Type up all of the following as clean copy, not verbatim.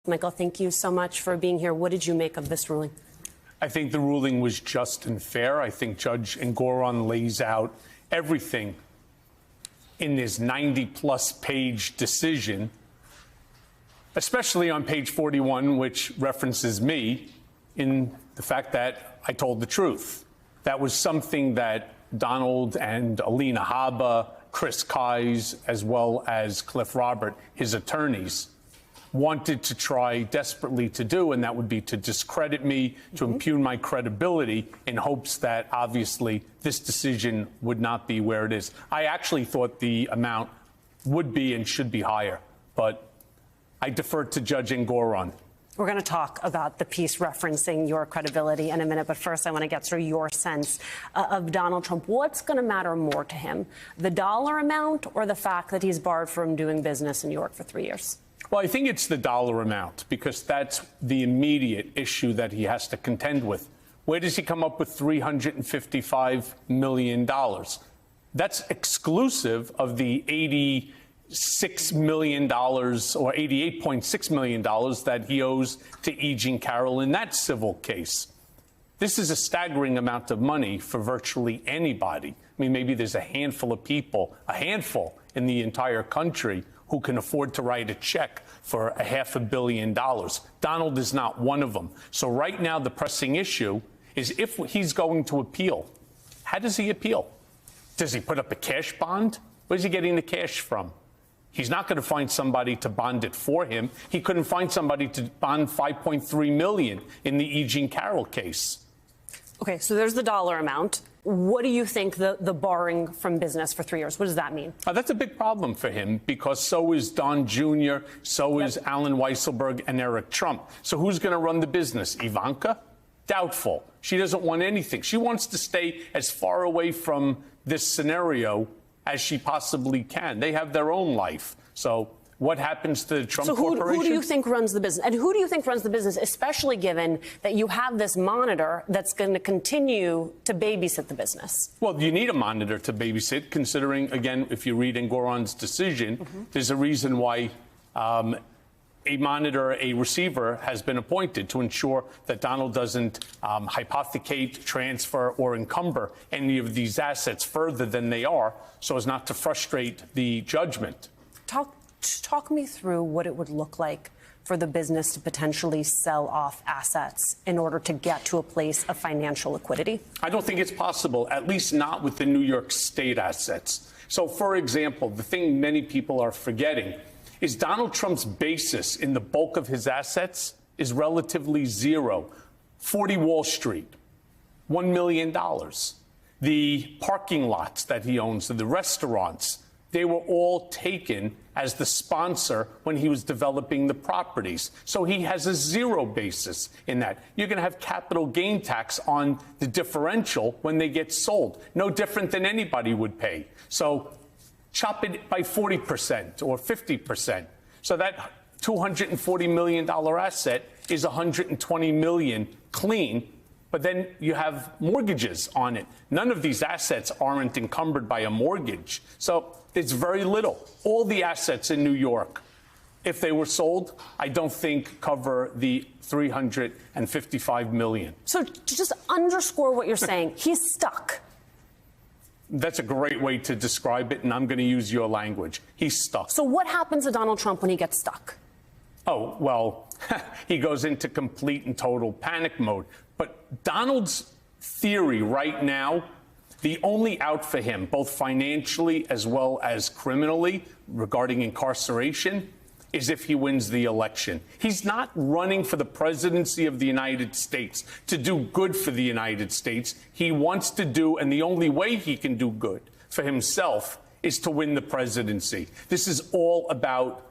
Michael, thank you so much for being here. What did you make of this ruling? I think the ruling was just and fair. I think Judge Engoron lays out everything in this 90-plus page decision, especially on page 41, which references me in the fact that I told the truth. That was something that Donald and Alina Habba, Chris Kise, as well as Cliff Robert, his attorneys, wanted to try desperately to do, and that would be to discredit me, to impugn my credibility in hopes that obviously this decision would not be where it is. I actually thought the amount would be and should be higher, but I deferred to Judge Engoron. We're going to talk about the piece referencing your credibility in a minute, but first I want to get through your sense of Donald Trump. What's going to matter more to him, the dollar amount or the fact that he's barred from doing business in New York for 3 years? Well, I think it's the dollar amount, because that's the immediate issue that he has to contend with. Where does he come up with $355 million? That's exclusive of the $86 million or $88.6 million that he owes to E. Jean Carroll in that civil case. This is a staggering amount of money for virtually anybody. I mean, maybe there's a handful of people, a handful in the entire country, who can afford to write a check for $500 million. Donald is not one of them. So right now, the pressing issue is if he's going to appeal, how does he appeal? Does he put up a cash bond? Where's he getting the cash from? He's not going to find somebody to bond it for him. He couldn't find somebody to bond $5.3 million in the E. Jean Carroll case. Okay, so there's the dollar amount. What do you think the barring from business for 3 years, what does that mean? That's a big problem for him, because so is Don Jr., so is Alan Weisselberg and Eric Trump. So who's going to run the business? Ivanka? Doubtful. She doesn't want anything. She wants to stay as far away from this scenario as she possibly can. They have their own life. So what happens to the Trump Corporation? Who do you think runs the business? And who do you think runs the business, especially given that you have this monitor that's going to continue to babysit the business? Well, you need a monitor to babysit, considering, again, if you read Engoron's decision, there's a reason why a monitor, a receiver, has been appointed to ensure that Donald doesn't hypothecate, transfer, or encumber any of these assets further than they are, so as not to frustrate the judgment. Talk me through what it would look like for the business to potentially sell off assets in order to get to a place of financial liquidity. I don't think it's possible, at least not with the New York State assets. So, for example, the thing many people are forgetting is Donald Trump's basis in the bulk of his assets is relatively zero. 40 Wall Street, $1 million. The parking lots that he owns, the restaurants, they were all taken as the sponsor when he was developing the properties. So he has a zero basis in that. You're going to have capital gain tax on the differential when they get sold. No different than anybody would pay. So chop it by 40% or 50%. So that $240 million asset is $120 million clean. But then you have mortgages on it. None of these assets aren't encumbered by a mortgage. So it's very little. All the assets in New York, if they were sold, I don't think cover the $355 million. So to just underscore what you're saying, he's stuck. That's a great way to describe it, and I'm going to use your language. He's stuck. So what happens to Donald Trump when he gets stuck? Oh, well, he goes into complete and total panic mode. But Donald's theory right now, the only out for him, both financially as well as criminally, regarding incarceration, is if he wins the election. He's not running for the presidency of the United States to do good for the United States. He wants to do, and the only way he can do good for himself is to win the presidency. This is all about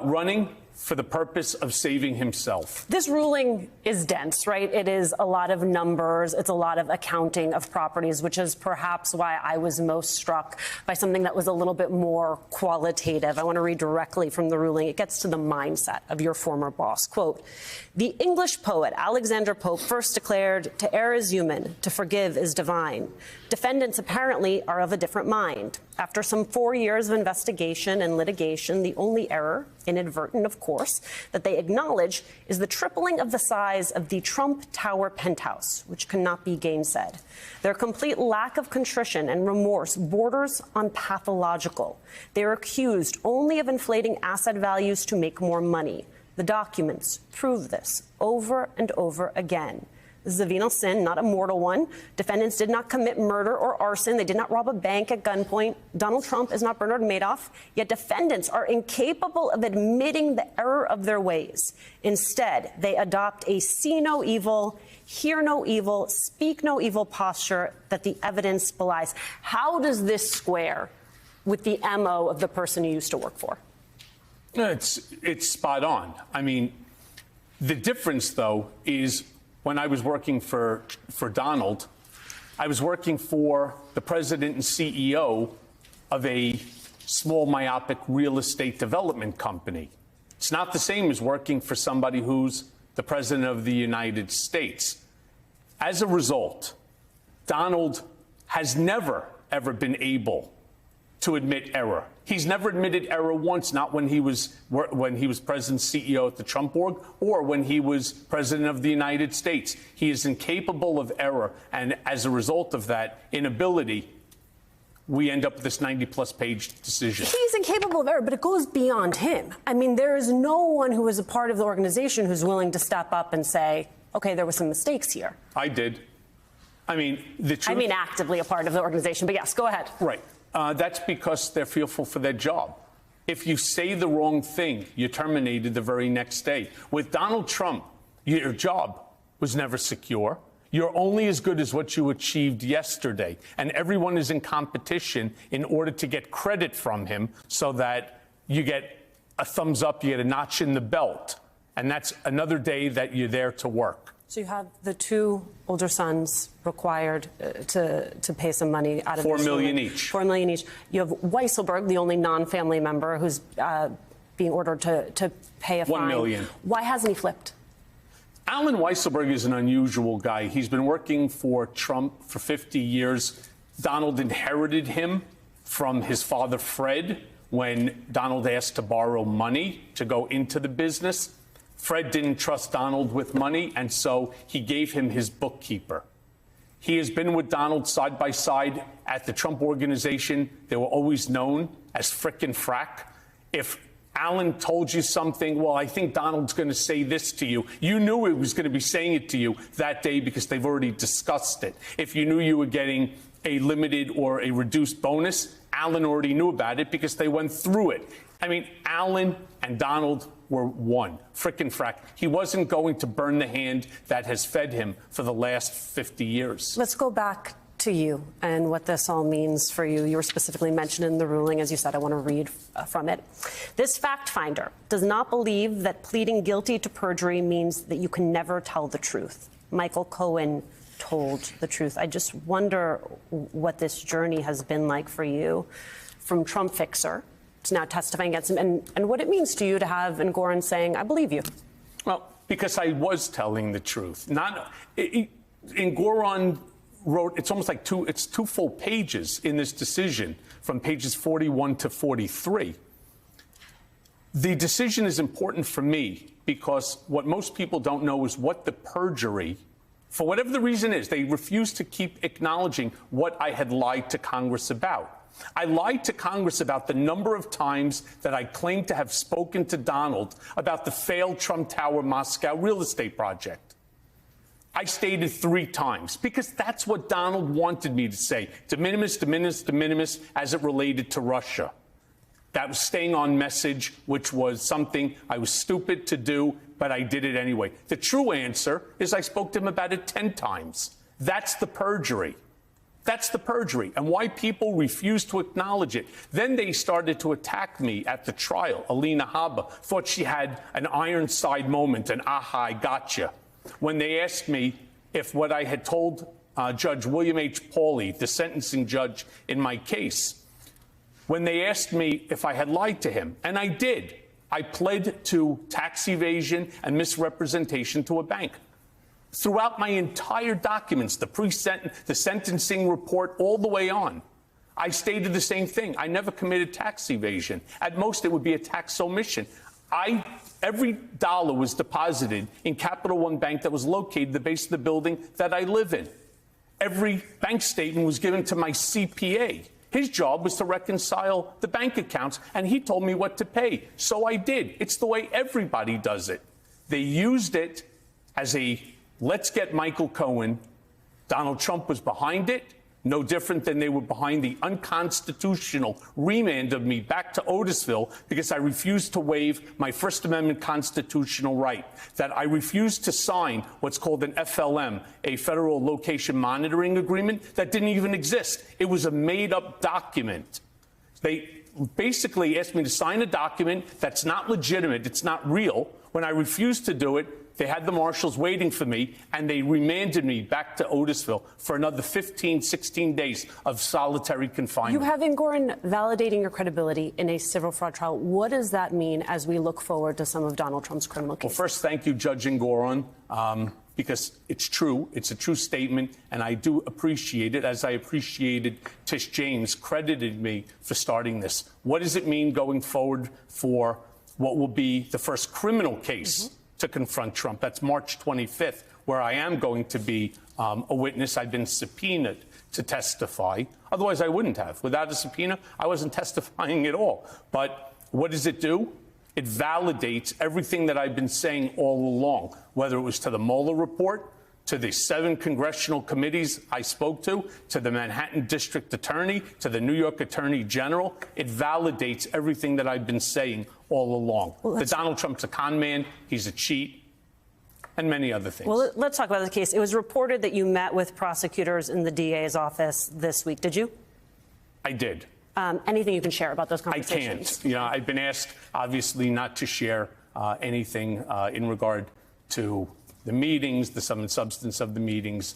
running for the purpose of saving himself. This ruling is dense, right? It is a lot of numbers. It's a lot of accounting of properties, which is perhaps why I was most struck by something that was a little bit more qualitative. I want to read directly from the ruling. It gets to the mindset of your former boss. Quote, "The English poet Alexander Pope first declared, 'To err is human, to forgive is divine.' Defendants apparently are of a different mind. After some 4 years of investigation and litigation, the only error inadvertent, of course, that they acknowledge is the tripling of the size of the Trump Tower penthouse, which cannot be gainsaid. Their complete lack of contrition and remorse borders on pathological. They are accused only of inflating asset values to make more money. The documents prove this over and over again. This is a venal sin, not a mortal one. Defendants did not commit murder or arson. They did not rob a bank at gunpoint. Donald Trump is not Bernard Madoff, yet defendants are incapable of admitting the error of their ways. Instead, they adopt a see no evil, hear no evil, speak no evil posture that the evidence belies. How does this square with the MO of the person you used to work for? It's spot on. I mean, the difference, though, is when I was working for Donald, I was working for the president and CEO of a small myopic real estate development company. It's not the same as working for somebody who's the president of the United States. As a result, Donald has never, ever been able to admit error. He's never admitted error once, not when he was president CEO at the Trump org or when he was president of the United States. He is incapable of error, and as a result of that inability, we end up with this 90-plus page decision. He's incapable of error, but it goes beyond him. I mean, there is no one who is a part of the organization who's willing to step up and say, okay, there were some mistakes here. I did. I mean, the truth— I mean, actively a part of the organization, but yes, go ahead. Right. That's because they're fearful for their job. If you say the wrong thing, you're terminated the very next day. With Donald Trump, your job was never secure. You're only as good as what you achieved yesterday. And everyone is in competition in order to get credit from him so that you get a thumbs up, you get a notch in the belt. And that's another day that you're there to work. So you have the two older sons required to pay some money out of $4 million each. $4 million each. You have Weisselberg, the only non-family member, who's being ordered to pay a fine. $1 million. Why hasn't he flipped? Alan Weisselberg is an unusual guy. He's been working for Trump for 50 years. Donald inherited him from his father, Fred, when Donald asked to borrow money to go into the business. Fred didn't trust Donald with money, and so he gave him his bookkeeper. He has been with Donald side by side at the Trump Organization. They were always known as frickin' frack. If Alan told you something, well, I think Donald's going to say this to you, you knew he was going to be saying it to you that day because they've already discussed it. If you knew you were getting a limited or a reduced bonus, Alan already knew about it because they went through it. I mean, Alan and Donald were one. Frickin' frack. He wasn't going to burn the hand that has fed him for the last 50 years. Let's go back to you and what this all means for you. You were specifically mentioned in the ruling. As you said, I want to read from it. This fact finder does not believe that pleading guilty to perjury means that you can never tell the truth. Michael Cohen told the truth. I just wonder what this journey has been like for you from Trump fixer to now testifying against him, and what it means to you to have Engoron saying, I believe you. Well, because I was telling the truth. Engoron wrote, it's almost like two full pages in this decision, from pages 41 to 43. The decision is important for me because what most people don't know is what the perjury, for whatever the reason is, they refuse to keep acknowledging what I had lied to Congress about. I lied to Congress about the number of times that I claimed to have spoken to Donald about the failed Trump Tower Moscow real estate project. I stated 3 times because that's what Donald wanted me to say. De minimis, de minimis, de minimis, as it related to Russia. That was staying on message, which was something I was stupid to do, but I did it anyway. The true answer is I spoke to him about it 10 times. That's the perjury. That's the perjury, and why people refuse to acknowledge it. Then they started to attack me at the trial. Alina Habba thought she had an Ironside moment, an aha, I gotcha, when they asked me if what I had told Judge William H. Pauley, the sentencing judge in my case, when they asked me if I had lied to him, and I did. I pled to tax evasion and misrepresentation to a bank. Throughout my entire documents, the sentencing report, all the way on, I stated the same thing. I never committed tax evasion. At most, it would be a tax omission. Every dollar was deposited in Capital One Bank that was located at the base of the building that I live in. Every bank statement was given to my CPA. His job was to reconcile the bank accounts, and he told me what to pay. So I did. It's the way everybody does it. They used it as a let's get Michael Cohen. Donald Trump was behind it. No different than they were behind the unconstitutional remand of me back to Otisville because I refused to waive my First Amendment constitutional right, that I refused to sign what's called an FLM, a federal location monitoring agreement that didn't even exist. It was a made-up document. They basically asked me to sign a document that's not legitimate, it's not real. When I refused to do it, they had the marshals waiting for me, and they remanded me back to Otisville for another 15, 16 days of solitary confinement. You have Engoron validating your credibility in a civil fraud trial. What does that mean as we look forward to some of Donald Trump's criminal cases? Well, first, thank you, Judge Engoron, because it's true. It's a true statement, and I do appreciate it, as I appreciated Tish James credited me for starting this. What does it mean going forward for what will be the first criminal case to confront Trump? That's March 25th, where I am going to be a witness. I've been subpoenaed to testify. Otherwise, I wouldn't have. Without a subpoena, I wasn't testifying at all. But what does it do? It validates everything that I've been saying all along, whether it was to the Mueller report, to the 7 congressional committees I spoke to the Manhattan District Attorney, to the New York Attorney General. It validates everything that I've been saying all along. Well, that Donald Trump's a con man, he's a cheat, and many other things. Well, let's talk about the case. It was reported that you met with prosecutors in the DA's office this week. Did you? I did. Anything you can share about those conversations? I can't. I've been asked, obviously, not to share anything in regard to the meetings, the sum and substance of the meetings.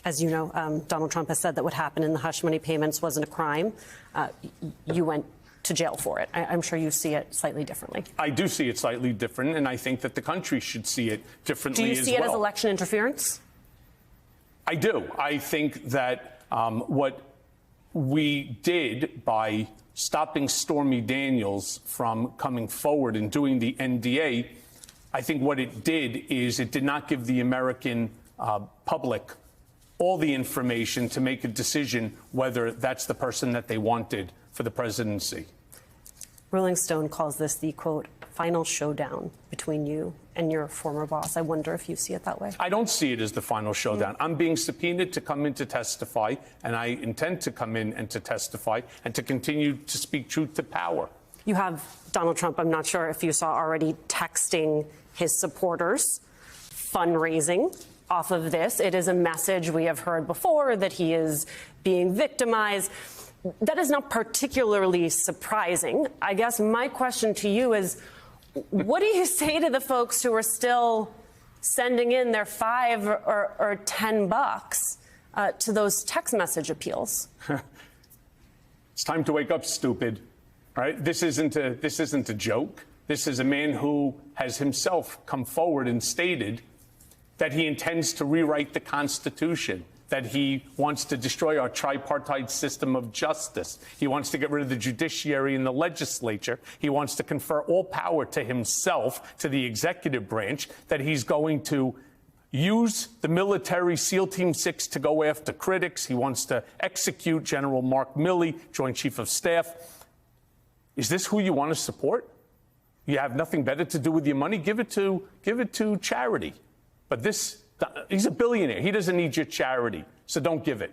As you know, Donald Trump has said that what happened in the hush money payments wasn't a crime. You went to jail for it. I'm sure you see it slightly differently. I do see it slightly different, and I think that the country should see it differently as well. Do you see it as election interference? I do. I think that what we did by stopping Stormy Daniels from coming forward and doing the NDA, I think what it did is it did not give the American public all the information to make a decision whether that's the person that they wanted for the presidency. Rolling Stone calls this the, quote, final showdown between you and your former boss. I wonder if you see it that way. I don't see it as the final showdown. I'm being subpoenaed to come in to testify, and I intend to come in and to testify and to continue to speak truth to power. You have Donald Trump, I'm not sure if you saw already, texting his supporters, fundraising off of this. It is a message we have heard before that he is being victimized. That is not particularly surprising. I guess my question to you is, what do you say to the folks who are still sending in their $5 or $10 to those text message appeals? It's time to wake up, stupid. All right? This isn't a joke. This is a man who has himself come forward and stated that he intends to rewrite the Constitution, that he wants to destroy our tripartite system of justice. He wants to get rid of the judiciary and the legislature. He wants to confer all power to himself, to the executive branch, that he's going to use the military SEAL Team 6 to go after critics. He wants to execute General Mark Milley, Joint Chief of Staff. Is this who you want to support? You have nothing better to do with your money? Give it to charity. But he's a billionaire. He doesn't need your charity, so don't give it.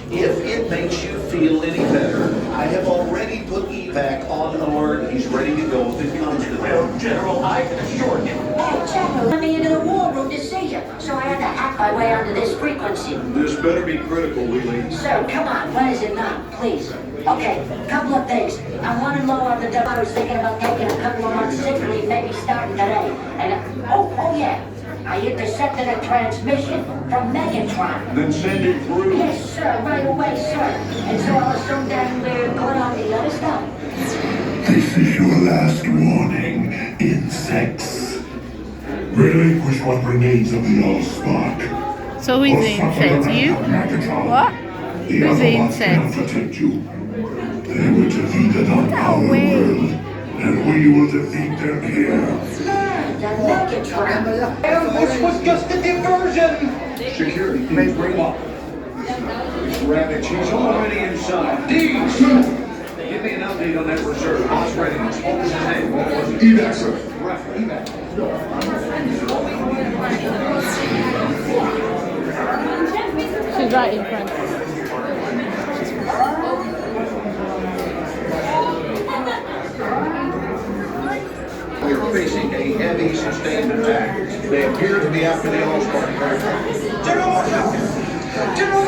If it makes you feel any better, I have already put evac on alert. He's ready to go if it comes to that. General, I can assure you. Hey, General, let me into the war room to see you, so I had to hack my way onto this frequency. This better be critical, Wheelie. Sir, come on, when is it not, please? Okay, couple of things. I'm running low on the dough. I was thinking about taking a couple of months sick leave, maybe starting today. And, oh yeah. I intercepted a transmission from Megatron. Then send it through. Yes, sir, right away, sir. And so I was so damn weird going on the other stuff. This is your last warning, insects. Relinquish what remains of the Allspark. So who's the insect? You? What? Who's the insect? Protect you. They were defeated on our world. and we will defeat them here. The Megatron. This was just a diversion. Security, please bring up. Ravage, he's already inside. Deeds! Give me an update on that reserve. Boss readiness. What was his name? What was it? Evac, sir. Right, evac. She's right in front. We are facing a heavy sustained attack. They appear to be after the All-Star. General, General!